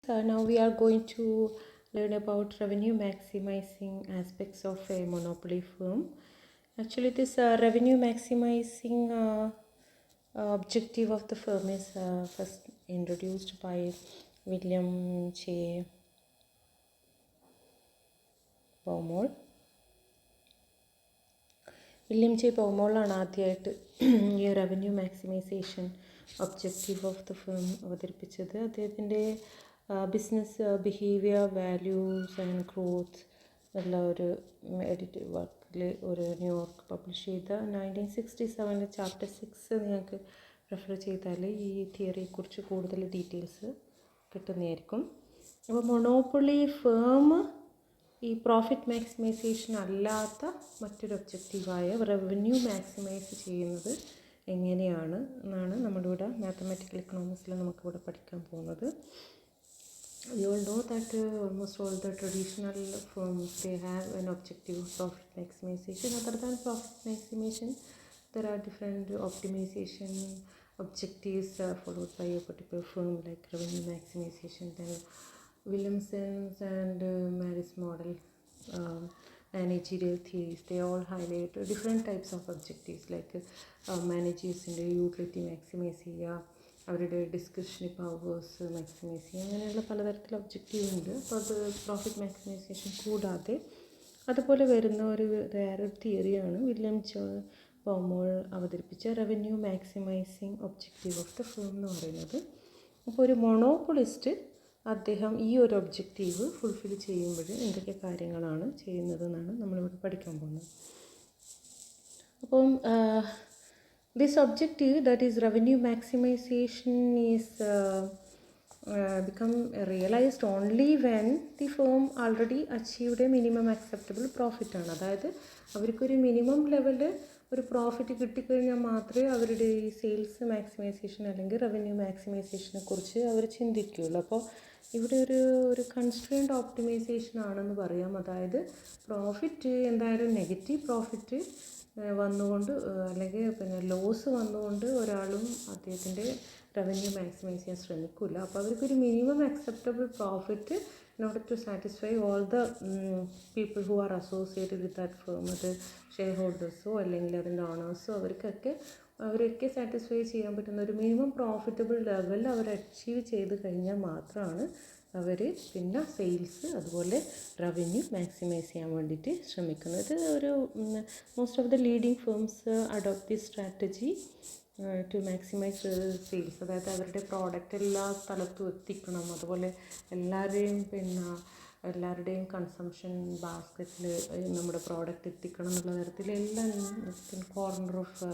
So now we are going to learn about revenue maximizing aspects of a monopoly firm. Actually, this revenue maximizing objective of the firm is first introduced by William J. Baumol. William J പൗമോളാണ് ആദ്യമായിട്ട് ഈ revenue maximisation objective of the firm അവതരിപ്പിച്ചത്. അദ്ദേഹത്തിൻ്റെ business behaviour, values and growth ഉള്ള ഒരു edit വർക്കിൽ ഒരു New York publish ചെയ്ത 1967 ചാപ്റ്റർ 6 നിങ്ങൾക്ക് റെഫർ ചെയ്താൽ ഈ തിയറിയെക്കുറിച്ച് കൂടുതൽ ഡീറ്റെയിൽസ് കിട്ടുന്നതായിരിക്കും. അപ്പോൾ മൊണോപ്പൊളി ഫേം ഈ പ്രോഫിറ്റ് മാക്സിമൈസേഷൻ അല്ലാത്ത മറ്റൊരു ഒബ്ജക്റ്റീവായ റവന്യൂ മാക്സിമൈസ് ചെയ്യുന്നത് എങ്ങനെയാണ് എന്നാണ് നമ്മളിവിടെ മാത്തമാറ്റിക്കൽ എക്കണോമിക്സിൽ നമുക്കിവിടെ പഠിക്കാൻ പോകുന്നത്. We all know that almost all the traditional firms, they have an objective of profit maximization. Other than profit maximization, there are different optimization objectives followed by a particular firm, like revenue maximization, then Williamson's and Maris model, managerial theories, they all highlight different types of objectives, like managers in the utility maximize ചെയ്യുക, അവരുടെ ഡിസ്കഷണറി powers maximise ചെയ്യുക, അങ്ങനെയുള്ള പലതരത്തിലുള്ള objective ഉണ്ട്. അപ്പോൾ അത് profit maximisation കൂടാതെ അതുപോലെ വരുന്ന വേറൊരു തിയറിയാണ് വില്യം ജെ പൗമോൾ അവതരിപ്പിച്ച revenue maximising objective of the firm എന്ന് പറയുന്നത്. അപ്പോൾ ഒരു മൊണോപ്പൊളിസ്റ്റ് അദ്ദേഹം ഈ ഒരു ഒബ്ജക്റ്റീവ് ഫുൾഫിൽ ചെയ്യുമ്പോൾ എന്തൊക്കെ കാര്യങ്ങളാണ് ചെയ്യുന്നതെന്നാണ് നമ്മളിവിടെ പഠിക്കാൻ പോകുന്നത്. അപ്പം this objective, that is revenue maximization, is become realized only when the firm already achieved a minimum acceptable profit ആണ്. അതായത് അവർക്കൊരു മിനിമം ലെവല് ഒരു പ്രോഫിറ്റ് കിട്ടിക്കഴിഞ്ഞാൽ മാത്രമേ അവരുടെ ഈ സെയിൽസ് മാക്സിമൈസേഷൻ അല്ലെങ്കിൽ റവന്യൂ മാക്സിമൈസേഷനെ കുറിച്ച് അവർ ചിന്തിക്കുകയുള്ളൂ. അപ്പോൾ ഇവിടെ ഒരു കൺസ്ട്രെയിൻഡ് ഓപ്റ്റിമൈസേഷൻ ആണെന്ന് പറയാം. അതായത് പ്രോഫിറ്റ് എന്തായാലും നെഗറ്റീവ് പ്രോഫിറ്റ് വന്നുകൊണ്ട് അല്ലെങ്കിൽ പിന്നെ ലോസ് വന്നുകൊണ്ട് ഒരാളും അദ്ദേഹത്തിൻ്റെ റവന്യൂ മാക്സിമൈസ് ചെയ്യാൻ ശ്രമിക്കില്ല. അപ്പോൾ അവർക്കൊരു minimum acceptable profit in order to satisfy all the people who are associated with that firm, അത് ഷെയർ ഹോൾഡേഴ്സോ അല്ലെങ്കിൽ അതിൻ്റെ ഓണേഴ്സോ അവരൊക്കെ സാറ്റിസ്ഫൈ ചെയ്യാൻ പറ്റുന്ന ഒരു മിനിമം പ്രോഫിറ്റബിൾ ലെവൽ അവർ അച്ചീവ് ചെയ്ത് കഴിഞ്ഞാൽ മാത്രമാണ് അവർ പിന്നെ സെയിൽസ് അതുപോലെ റവന്യൂ മാക്സിമൈസ് ചെയ്യാൻ വേണ്ടിയിട്ട് ശ്രമിക്കുന്നത്. ഒരു most of the leading firms adopt this strategy to maximise sales. അതായത് അവരുടെ പ്രോഡക്റ്റ് എല്ലാ സ്ഥലത്തും എത്തിക്കണം, അതുപോലെ എല്ലാവരുടെയും കൺസംഷൻ ബാസ്ക്കറ്റിൽ നമ്മുടെ പ്രോഡക്റ്റ് എത്തിക്കണം എന്നുള്ള തരത്തിൽ എല്ലാ കോർണർ ഓഫ്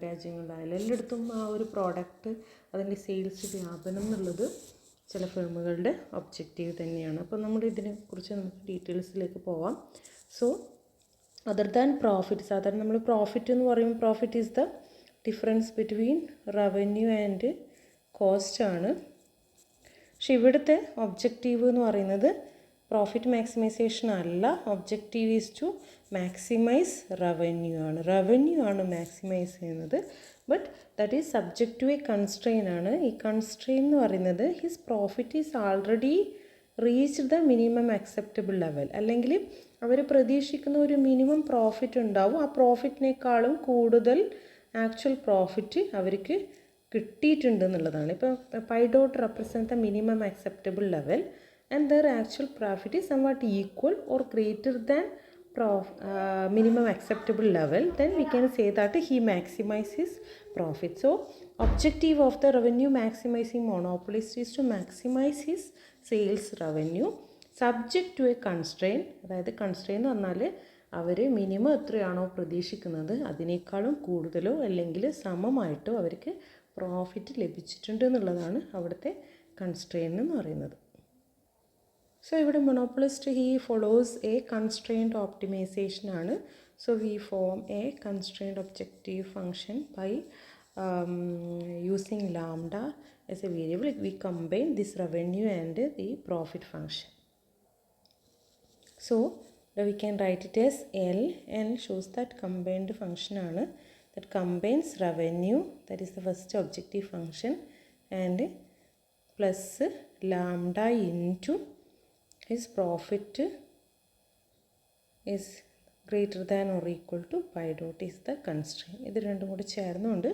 രാജ്യങ്ങളിലായാലും എല്ലായിടത്തും ആ ഒരു പ്രോഡക്റ്റ് അതിൻ്റെ സെയിൽസ് വ്യാപനം എന്നുള്ളത് ചില ഫേമുകളുടെ ഒബ്ജക്റ്റീവ് തന്നെയാണ്. അപ്പോൾ നമ്മൾ ഇതിനെക്കുറിച്ച് നമുക്ക് ഡീറ്റെയിൽസിലേക്ക് പോവാം. സോ അതർ ദാൻ പ്രോഫിറ്റ്, സാധാരണ നമ്മൾ പ്രോഫിറ്റ് എന്ന് പറയുമ്പോൾ profit is the difference between revenue and cost ആണ്. പക്ഷെ ഇവിടുത്തെ ഒബ്ജക്റ്റീവ് എന്ന് പറയുന്നത് പ്രോഫിറ്റ് മാക്സിമൈസേഷൻ അല്ല. Objective is to maximise revenue ആണ് മാക്സിമൈസ് ചെയ്യുന്നത്. But that is subject to a constraint ആണ്. ഈ കൺസ്ട്രെയിൻ എന്ന് പറയുന്നത് his profit is already reach the minimum acceptable level, അല്ലെങ്കിൽ അവർ പ്രതീക്ഷിക്കുന്ന ഒരു മിനിമം പ്രോഫിറ്റ് ഉണ്ടാവും. ആ പ്രോഫിറ്റിനേക്കാളും കൂടുതൽ ആക്ച്വൽ പ്രോഫിറ്റ് അവർക്ക് കിട്ടിയിട്ടുണ്ട് എന്നുള്ളതാണ്. ഇപ്പോൾ pi dot represent the minimum acceptable level and there actual profit is somewhat equal or greater than minimum acceptable level, then we can say that he maximizes his profit. So objective of the revenue maximizing monopolist is to maximize his sales revenue subject to a constraint. അതായത് constrain എന്ന് പറഞ്ഞാൽ അവർ minimum എത്രയാണോ പ്രതീക്ഷിക്കുന്നത് അതിനേക്കാളും കൂടുതലോ അല്ലെങ്കിൽ സമമായിട്ടോ അവർക്ക് profit ലഭിച്ചിട്ടുണ്ട് എന്നുള്ളതാണ് അവിടുത്തെ കൺസ്ട്രെയിൻ എന്ന് പറയുന്നത്. സോ ഇവിടെ monopolist he follows a constrained optimisation ആണ്. So we form a constrained objective function by using lambda as a variable. We combine this revenue and the profit function. So we can write it as L. L shows that combined function ആണ്, that combines revenue, that is the first objective function, and plus lambda into his profit is greater than or equal to pi dot is the constraint. ഇത് രണ്ടും കൂടി ചേർന്നുകൊണ്ട്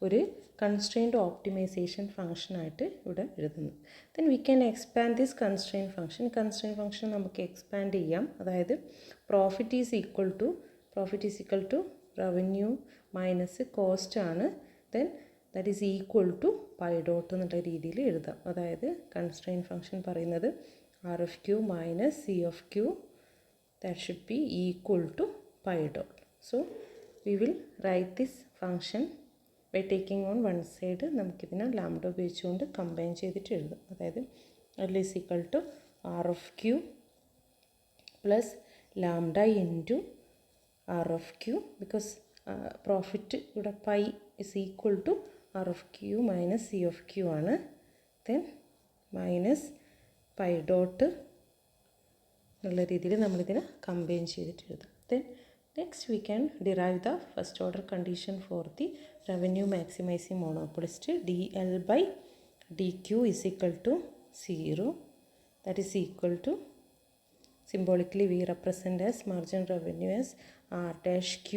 ഒരു constraint optimization function ആയിട്ട് ഇവിടെ എഴുതുന്നു. Then we can expand this constraint function. Constraint function നമുക്ക് expand ചെയ്യാം. അതായത് profit is equal to revenue minus cost ആണ്. Then that is equal to pi dot എന്നുള്ള രീതിയിൽ എഴുതാം. അതായത് constraint function പറയുന്നത് R of Q minus C of Q, that should be equal to pi dot. So we will write this function by taking on one side. നമുക്കിതിനെ lambda ഉപയോഗിച്ചുകൊണ്ട് combine ചെയ്തിട്ട് എഴുതാം. അതായത് L is equal to R of Q plus lambda into R of Q, because profit ഇവിടെ pi is equal to R of Q minus C of Q ആണ്. Then minus pi dot എന്നുള്ള രീതിയിൽ നമ്മളിതിനെ combine ചെയ്തിട്ട് എഴുതാം. Then next we can derive the first order condition for the revenue maximizing monopolist. dL by dQ is equal to 0. That is equal to, symbolically we represent as margin revenue as R dash Q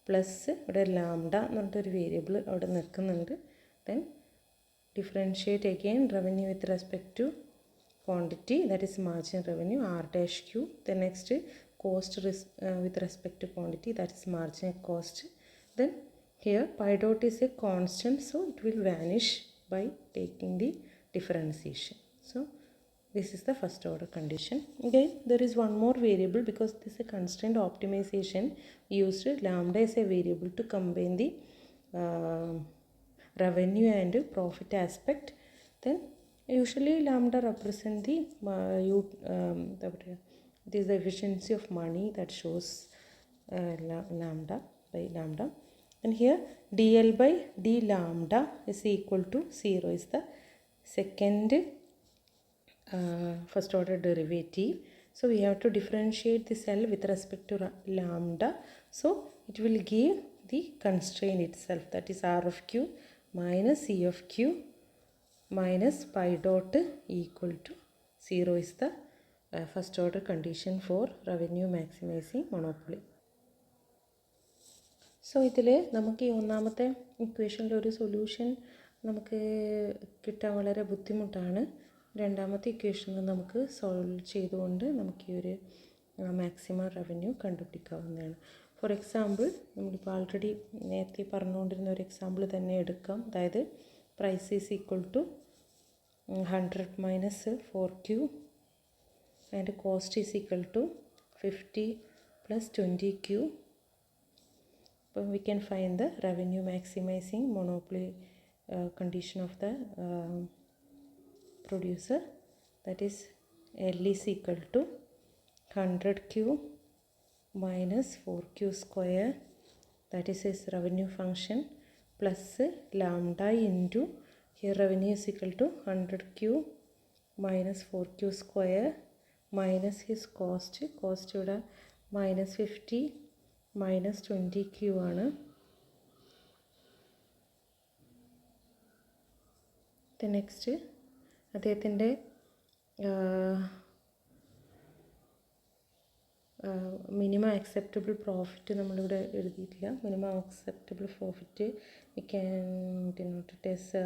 plus ഇവിടെ lambda എന്ന് പറഞ്ഞിട്ടൊരു variable അവിടെ നിൽക്കുന്നുണ്ട്. Then differentiate again revenue with respect to quantity, that is margin revenue, R dash Q. The next cost with respect to quantity, that is margin cost. Then here pi dot is a constant, so it will vanish by taking the differentiation. So this is the first order condition. Again there is one more variable, because this is a constraint optimization. We used lambda as a variable to combine the revenue and profit aspect. Then usually lambda represent the it is the efficiency of money that shows lambda by lambda. And here dL by d lambda is equal to 0 is the second first order derivative. So we have to differentiate this L with respect to lambda, so it will give the constraint itself, that is R of Q minus C of Q minus pi dot equal to 0 is the first order condition for revenue maximizing monopoly. So ഇതിൽ നമുക്ക് ഈ ഒന്നാമത്തെ ഇക്വേഷനിൽ ഒരു solution നമുക്ക് കിട്ടാൻ വളരെ ബുദ്ധിമുട്ടാണ്. രണ്ടാമത്തെ ഇക്വേഷനിൽ നമുക്ക് സോൾവ് ചെയ്തുകൊണ്ട് നമുക്ക് ഈ ഒരു മാക്സിമം റവന്യൂ കണ്ടുപിടിക്കാവുന്നതാണ്. ഫോർ എക്സാമ്പിൾ നമ്മളിപ്പോൾ ആൾറെഡി നേരത്തെ പറഞ്ഞുകൊണ്ടിരുന്ന ഒരു എക്സാമ്പിൾ തന്നെ എടുക്കാം. അതായത് price is equal to 100 minus 4Q and cost is equal to 50 plus 20Q. We can find the revenue maximizing monopoly condition of the producer, that is L is equal to 100Q minus 4Q square, that is his revenue function, plus lambda into, here revenue is equal to 100Q minus 4Q square minus his cost ഇവിടെ minus 50 minus 20Q ആണ്. Next അദ്ദേഹത്തിൻ്റെ minimum acceptable profit നമ്മളിവിടെ എഴുതിയിട്ടില്ല. Minimum acceptable profit we can denote it as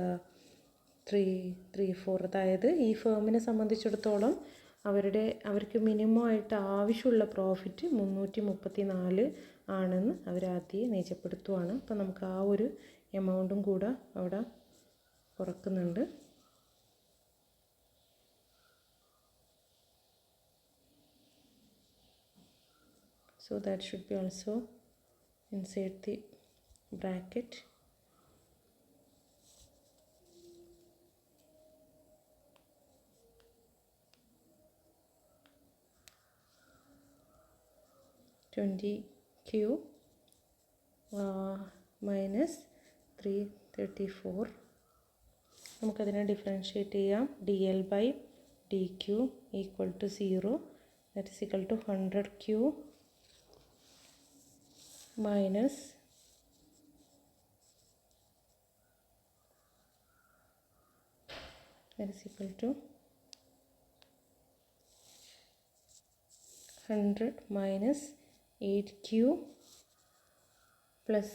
334. അതായത് ഈ ഫേമിനെ സംബന്ധിച്ചിടത്തോളം അവർക്ക് minimum ആയിട്ട് ആവശ്യമുള്ള പ്രോഫിറ്റ് 334 ആണെന്ന് അവരാദ്യം നിജപ്പെടുത്തുവാണ്. അപ്പം നമുക്ക് ആ ഒരു എമൗണ്ടും കൂടെ അവിടെ കുറക്കുന്നുണ്ട്. So that should be also inside the bracket. $20Q minus 334. നമുക്കതിനെ ഡിഫറൻഷ്യേറ്റ് ചെയ്യാം. dL by dQ equal to 0, that is equal to 100Q minus 334 that is equal to 100 minus 8q plus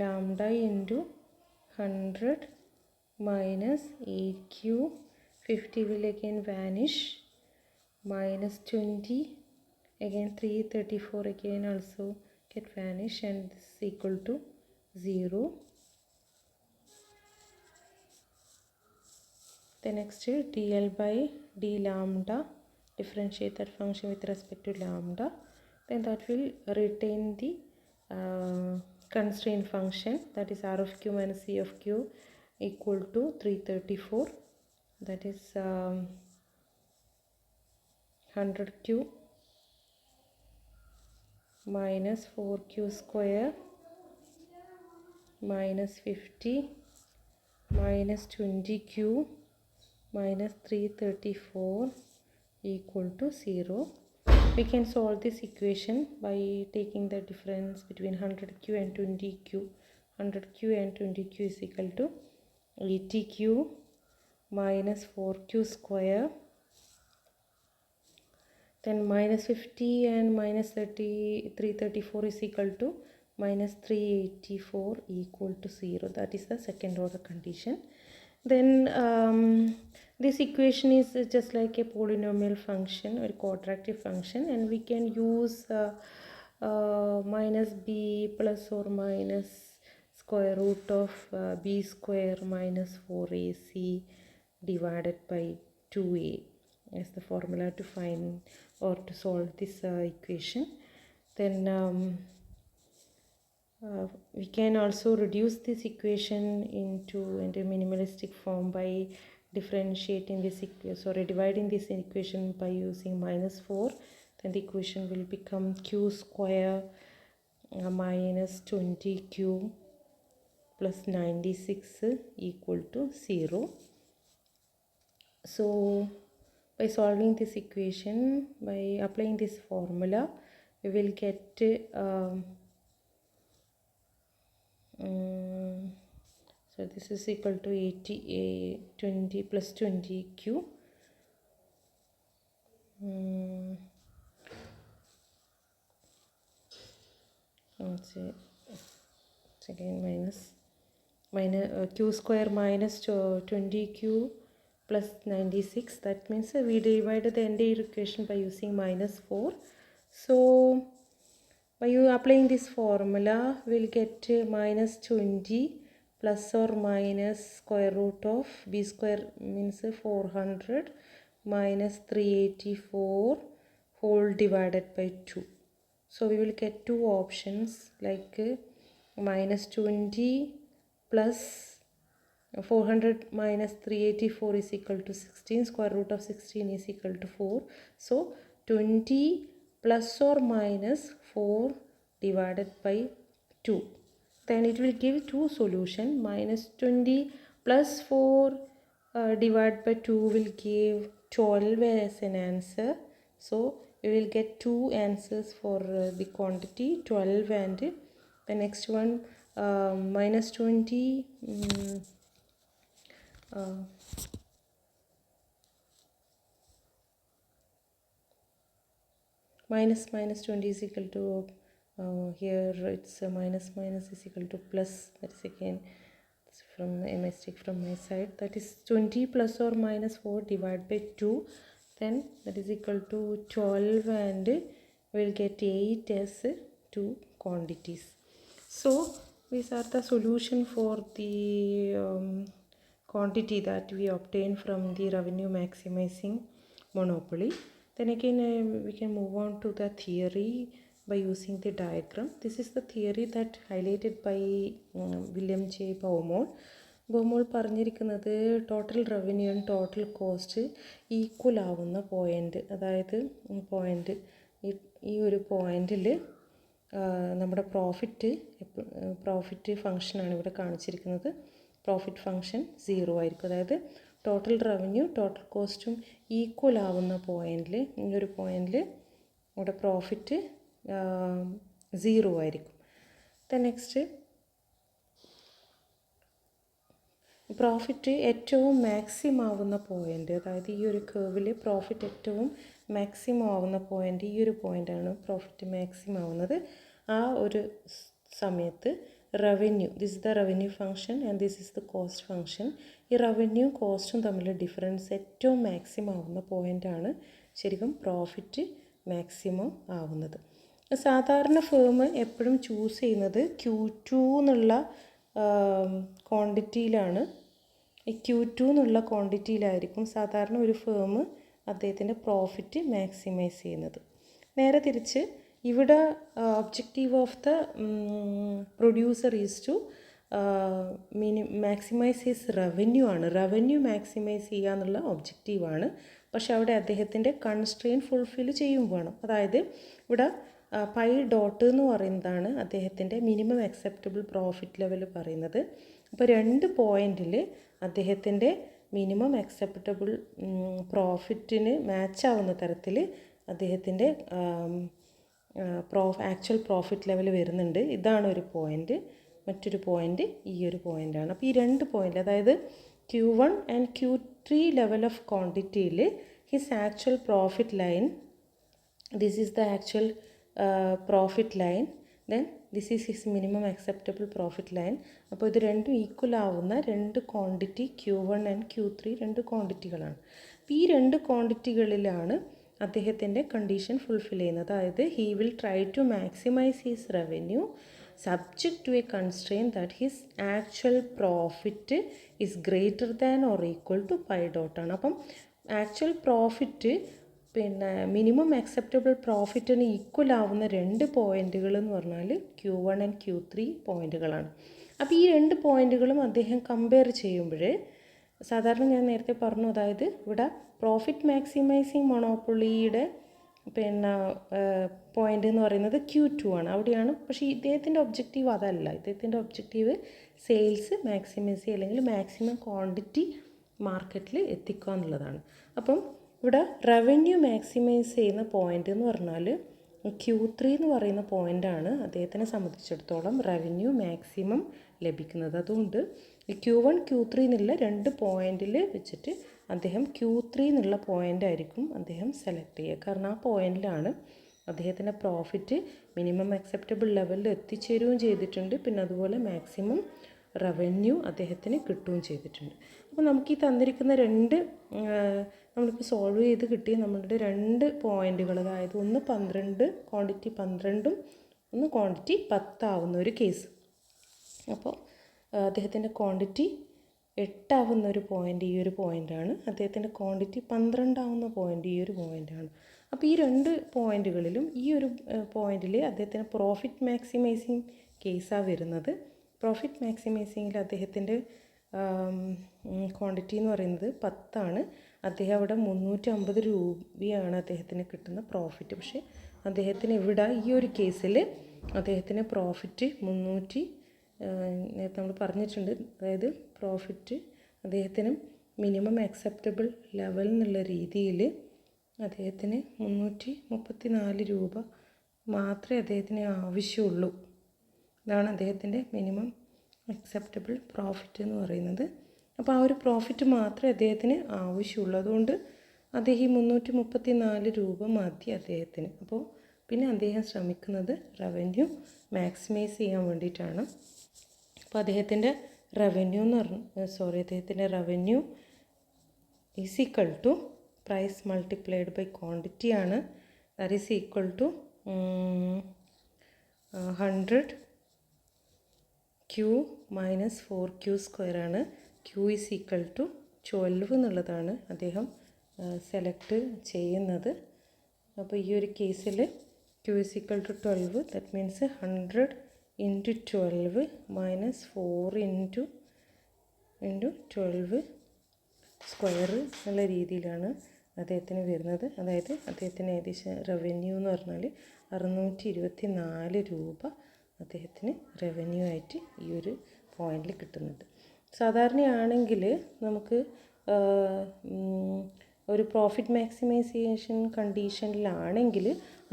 lambda into 100 minus 8q. 50 will again vanish, minus 20, again 334 again also get vanish, and this is equal to 0. The next dl by d lambda, differentiate that function with respect to lambda, then that will retain the constraint function, that is r of q minus c of q equal to 334, that is 100q minus 4q square minus 50 minus 20q minus 334 equal to 0. We can solve this equation by taking the difference between 100q and 20q. 100q and 20q is equal to 80q minus 4q square, then minus 50 and minus 334 is equal to minus 384 equal to 0. That is the second order condition. Then this equation is just like a polynomial function or a quadratic function, and we can use minus b plus or minus square root of b square minus 4ac divided by 2a as the formula to find or to solve this equation. Then we can also reduce this equation into minimalistic form by differentiating this equation, dividing this equation by using minus 4. Then the equation will become q square minus 20q plus 96 equal to 0. So by solving this equation, by applying this formula, we will get so this is equal to 20 plus 20q. Let's see, it's again minus q square minus 20q plus 96. That means we divided the entire equation by using minus 4. So by applying this formula, we'll get minus 20 plus or minus square root of b square means 400 minus 384 whole divided by 2. So we will get two options like minus 20 plus 400 minus 384 is equal to 16. Square root of 16 is equal to 4. So 20 plus or minus 4 divided by 2. Then it will give two solutions. Minus 20 plus 4 divided by 2 will give 12 as an answer. So we will get two answers for the quantity 12 and the next one minus 20 minus 20 is equal to here it's minus is equal to plus. That is again from a mistake from my side. That is 20 plus or minus 4 divided by 2. Then that is equal to 12 and we will get 8 as two quantities. So these are the solution for the quantity that we obtain from the revenue maximizing monopoly. Then again we can move on to the theory by using the diagram. This is the theory that highlighted by William J. Baumol. ബോമോൾ പറഞ്ഞിരിക്കുന്നത് total revenue and total cost equal ആവുന്ന point, അതായത് ഈ ഒരു പോയിൻ്റിൽ നമ്മുടെ profit ഫങ്ഷനാണ് ഇവിടെ കാണിച്ചിരിക്കുന്നത്. Profit function 0 ആയിരിക്കും. അതായത് ടോട്ടൽ റവന്യൂ ടോട്ടൽ കോസ്റ്റും ഈക്വൽ ആവുന്ന പോയിൻ്റിൽ, ഈ ഒരു പോയിൻ്റിൽ ഇവിടെ പ്രോഫിറ്റ് 0 ആയിരിക്കും. ദെൻ നെക്സ്റ്റ് പ്രോഫിറ്റ് ഏറ്റവും മാക്സിമം ആവുന്ന പോയിൻ്റ്, അതായത് ഈ ഒരു കേർവിൽ പ്രോഫിറ്റ് ഏറ്റവും മാക്സിമം ആവുന്ന പോയിൻ്റ് ഈ ഒരു പോയിൻ്റാണ് പ്രോഫിറ്റ് മാക്സിമം ആവുന്നത്. ആ ഒരു സമയത്ത് revenue, this is the revenue function and this is the cost function. ഈ റവന്യൂ കോസ്റ്റും തമ്മിലുള്ള ഡിഫറൻസ് ഏറ്റവും മാക്സിമം ആവുന്ന പോയിൻ്റാണ് ശരിക്കും പ്രോഫിറ്റ് മാക്സിമം ആവുന്നത്. സാധാരണ ഫേം എപ്പോഴും ചൂസ് ചെയ്യുന്നത് Q2 എന്നുള്ള ക്വാണ്ടിറ്റിയിലാണ്. ഈ Q2 എന്നുള്ള ക്വാണ്ടിറ്റിയിലായിരിക്കും സാധാരണ ഒരു ഫേം അദ്ദേഹത്തിൻ്റെ പ്രോഫിറ്റ് മാക്സിമൈസ് ചെയ്യുന്നത്. നേരെ തിരിച്ച് ഇവിടെ objective of the producer is to maximise his revenue ആണ്. റവന്യൂ മാക്സിമൈസ് ചെയ്യുക എന്നുള്ള ഒബ്ജക്റ്റീവാണ്. പക്ഷെ അവിടെ അദ്ദേഹത്തിൻ്റെ കൺസ്ട്രെയിൻ ഫുൾഫിൽ ചെയ്യും വേണം. അതായത് ഇവിടെ പൈ ഡോട്ട് എന്ന് പറയുന്നതാണ് അദ്ദേഹത്തിൻ്റെ മിനിമം അക്സെപ്റ്റബിൾ പ്രോഫിറ്റ് ലെവൽ പറയുന്നത്. അപ്പോൾ 2 പോയിൻറ്റിൽ അദ്ദേഹത്തിൻ്റെ മിനിമം അക്സെപ്റ്റബിൾ പ്രോഫിറ്റിന് മാച്ചാവുന്ന തരത്തിൽ അദ്ദേഹത്തിൻ്റെ ആക്ച്വൽ പ്രോഫിറ്റ് ലെവൽ വരുന്നുണ്ട്. ഇതാണ് ഒരു പോയിൻ്റ്. മറ്റൊരു പോയിൻ്റ് ഈ ഒരു പോയിൻ്റാണ്. അപ്പോൾ ഈ 2 പോയിൻ്റ്, അതായത് Q1 and Q3 level of ക്വാണ്ടിറ്റിയിൽ his actual profit line, this is the actual profit line, then this is his minimum acceptable profit line. അപ്പോൾ ഇത് രണ്ടും ഈക്വൽ ആവുന്ന 2 ക്വാണ്ടിറ്റി Q1 ആൻഡ് Q3 2 ക്വാണ്ടിറ്റികളാണ്. അപ്പോൾ ഈ 2 ക്വാണ്ടിറ്റികളിലാണ് അദ്ദേഹത്തിൻ്റെ കണ്ടീഷൻ ഫുൾഫിൽ ചെയ്യുന്നത്. അതായത് he will try to maximise his revenue subject to a constrain that his actual profit is greater than or equal to pi ഡോട്ടാണ്. അപ്പം ആക്ച്വൽ പ്രോഫിറ്റ് പിന്നെ minimum acceptable പ്രോഫിറ്റിന് equal ആവുന്ന 2 പോയിൻറ്റുകൾ എന്ന് പറഞ്ഞാൽ Q1 ആൻഡ് Q3 പോയിൻറ്റുകളാണ്. അപ്പോൾ ഈ 2 പോയിൻറ്റുകളും അദ്ദേഹം കമ്പയർ ചെയ്യുമ്പോൾ സാധാരണ ഞാൻ നേരത്തെ പറഞ്ഞു, അതായത് ഇവിടെ പ്രോഫിറ്റ് മാക്സിമൈസിങ് മൊണോപ്പൊളിയുടെ പിന്നെ പോയിൻ്റ് എന്ന് പറയുന്നത് Q2 ആണ്, അവിടെയാണ്. പക്ഷേ ഇദ്ദേഹത്തിൻ്റെ ഒബ്ജക്റ്റീവ് അതല്ല. ഇദ്ദേഹത്തിൻ്റെ ഒബ്ജക്റ്റീവ് സെയിൽസ് മാക്സിമൈസ് ചെയ്യുക അല്ലെങ്കിൽ മാക്സിമം ക്വാണ്ടിറ്റി മാർക്കറ്റിൽ എത്തിക്കുക എന്നുള്ളതാണ്. അപ്പം ഇവിടെ റവന്യൂ മാക്സിമൈസ് ചെയ്യുന്ന പോയിൻ്റ് എന്ന് പറഞ്ഞാൽ Q3 എന്ന് പറയുന്ന പോയിൻ്റാണ് അദ്ദേഹത്തിനെ സംബന്ധിച്ചിടത്തോളം റവന്യൂ മാക്സിമം ലഭിക്കുന്നത്. അതുകൊണ്ട് Q1 Q3 എന്നുള്ള 2 പോയിൻറ്റിൽ വെച്ചിട്ട് അദ്ദേഹം Q3 എന്നുള്ള പോയിൻ്റായിരിക്കും അദ്ദേഹം സെലക്ട് ചെയ്യുക. കാരണം ആ പോയിൻ്റിലാണ് അദ്ദേഹത്തിൻ്റെ പ്രോഫിറ്റ് മിനിമം അക്സെപ്റ്റബിൾ ലെവലിൽ എത്തിച്ചേരുകയും ചെയ്തിട്ടുണ്ട്, പിന്നെ അതുപോലെ മാക്സിമം റവന്യൂ അദ്ദേഹത്തിന് കിട്ടുകയും ചെയ്തിട്ടുണ്ട്. അപ്പോൾ നമുക്ക് ഈ തന്നിരിക്കുന്ന നമ്മളിപ്പോൾ സോൾവ് ചെയ്ത് കിട്ടിയ നമ്മളുടെ 2 പോയിൻറ്റുകൾ, അതായത് ഒന്ന് 12 ക്വാണ്ടിറ്റി 12ഉം ഒന്ന് ക്വാണ്ടിറ്റി 10 ആവുന്ന ഒരു കേസ്. അപ്പോൾ അദ്ദേഹത്തിൻ്റെ ക്വാണ്ടിറ്റി 8 ആവുന്ന ഒരു പോയിൻ്റ് ഈ ഒരു പോയിൻ്റാണ്. അദ്ദേഹത്തിൻ്റെ ക്വാണ്ടിറ്റി 12 ആവുന്ന പോയിൻ്റ് ഈ ഒരു പോയിൻ്റാണ്. അപ്പോൾ ഈ 2 പോയിൻറ്റുകളിലും ഈ ഒരു പോയിൻറ്റിൽ അദ്ദേഹത്തിന് പ്രോഫിറ്റ് മാക്സിമൈസിങ് കേസാണ് വരുന്നത്. പ്രോഫിറ്റ് മാക്സിമൈസിങ്ങിൽ അദ്ദേഹത്തിൻ്റെ ക്വാണ്ടിറ്റി എന്ന് പറയുന്നത് 10 ആണ്. അദ്ദേഹം അവിടെ 350 രൂപയാണ് അദ്ദേഹത്തിന് കിട്ടുന്ന പ്രോഫിറ്റ്. പക്ഷേ അദ്ദേഹത്തിന് ഇവിടെ ഈ ഒരു കേസിൽ അദ്ദേഹത്തിന് പ്രോഫിറ്റ് 300 നേരത്തെ നമ്മൾ പറഞ്ഞിട്ടുണ്ട്. അതായത് പ്രോഫിറ്റ് അദ്ദേഹത്തിന് മിനിമം അക്സെപ്റ്റബിൾ ലെവൽ എന്നുള്ള രീതിയിൽ അദ്ദേഹത്തിന് 334 രൂപ മാത്രമേ അദ്ദേഹത്തിന് ആവശ്യമുള്ളൂ. ഇതാണ് അദ്ദേഹത്തിൻ്റെ മിനിമം അക്സെപ്റ്റബിൾ പ്രോഫിറ്റ് എന്ന് പറയുന്നത്. അപ്പോൾ ആ ഒരു പ്രോഫിറ്റ് മാത്രമേ അദ്ദേഹത്തിന് ആവശ്യമുള്ളൂ. അതുകൊണ്ട് അദ്ദേഹം ഈ 334 രൂപ മതി അദ്ദേഹത്തിന്. അപ്പോൾ പിന്നെ അദ്ദേഹം ശ്രമിക്കുന്നത് റവന്യൂ മാക്സിമൈസ് ചെയ്യാൻ വേണ്ടിയിട്ടാണ്. അപ്പോൾ അദ്ദേഹത്തിൻ്റെ റവന്യൂ അദ്ദേഹത്തിൻ്റെ revenue is equal to price multiplied by quantity ആണ്. That is equal to 100 Q minus 4Q square ആണ്. Q ഈസ് ഈക്വൽ ടു 12 എന്നുള്ളതാണ് അദ്ദേഹം സെലക്ട് ചെയ്യുന്നത്. അപ്പോൾ ഈ ഒരു കേസിൽ Q is equal to 12, that means 100 into 12 minus 4 into 12 square എന്നുള്ള രീതിയിലാണ് അദ്ദേഹത്തിന് വരുന്നത്. അതായത് അദ്ദേഹത്തിന് ഏകദേശം റവന്യൂ എന്ന് പറഞ്ഞാൽ 624 രൂപ അദ്ദേഹത്തിന് റവന്യൂ ആയിട്ട് ഈ ഒരു പോയിന്റിൽ കിട്ടുന്നുണ്ട്. സാധാരണയാണെങ്കിൽ നമുക്ക് ഒരു പ്രോഫിറ്റ് മാക്സിമൈസേഷൻ കണ്ടീഷനിലാണെങ്കിൽ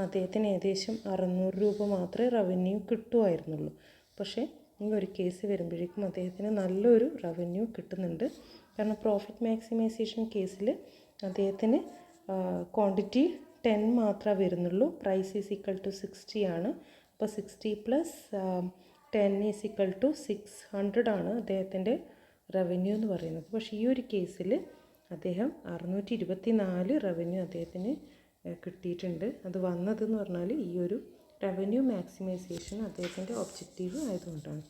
അദ്ദേഹത്തിന് ഏകദേശം 600 രൂപ മാത്രമേ റവന്യൂ കിട്ടുമായിരുന്നുള്ളൂ. പക്ഷേ ഈ ഒരു കേസ് വരുമ്പോഴേക്കും അദ്ദേഹത്തിന് നല്ലൊരു റവന്യൂ കിട്ടുന്നുണ്ട്. കാരണം പ്രോഫിറ്റ് മാക്സിമൈസേഷൻ കേസിൽ അദ്ദേഹത്തിന് ക്വാണ്ടിറ്റി 10 മാത്രമേ വരുന്നുള്ളൂ. പ്രൈസ് ഈസ് ഈക്വൽ ടു 60 ആണ്. അപ്പോൾ 60 പ്ലസ് 10 ഈസ് ഈക്വൽ ടു 600 ആണ് അദ്ദേഹത്തിൻ്റെ റവന്യൂ എന്ന് പറയുന്നത്. പക്ഷേ ഈ ഒരു കേസിൽ അദ്ദേഹം 624 റവന്യൂ അദ്ദേഹത്തിന് കിട്ടിയിട്ടുണ്ട്. അത് വന്നതെന്ന് പറഞ്ഞാൽ ഈ ഒരു റവന്യൂ മാക്സിമൈസേഷൻ അദ്ദേഹത്തിൻ്റെ ഒബ്ജക്റ്റീവ് ആയതുകൊണ്ടാണ്.